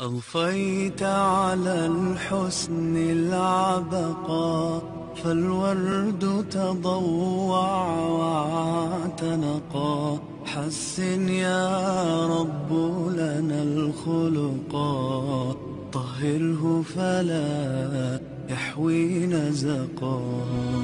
أضفيت على الحسن العبقى، فالورد تضوع واعتنقا. حسن يا رب لنا الخلقا، طهره فلا يحوي نزقا.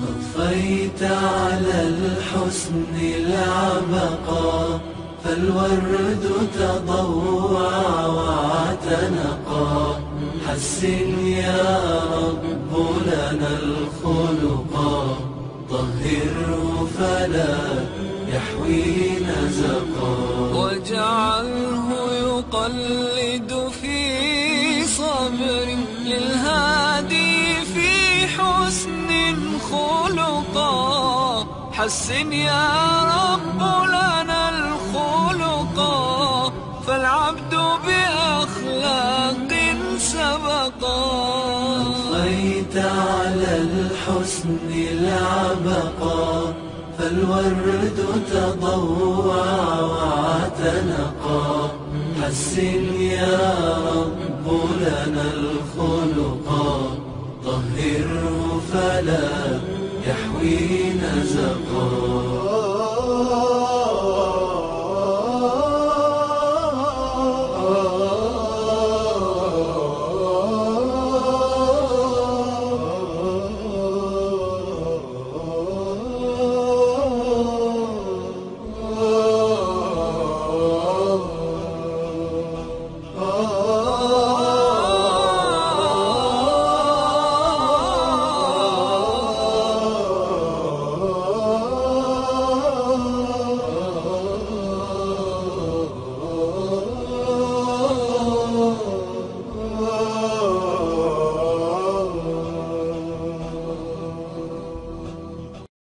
أضفيت على الحسن العبقى، فالورد تضوع واعتنقا. حسن يا رب لنا الخلقا، طهره فلا يحوي نزقا. واجعله يقلد في صبر للهادي في حسن خلقا. حسن يا رب لنا الخلقا، فالعبد بأخلاق سبقا. أضفيت على الحسن العبقا، فالورد تضوع واعتنقا. حسن يا رب لنا الخلقا، طهره فلا يحوي نزقا.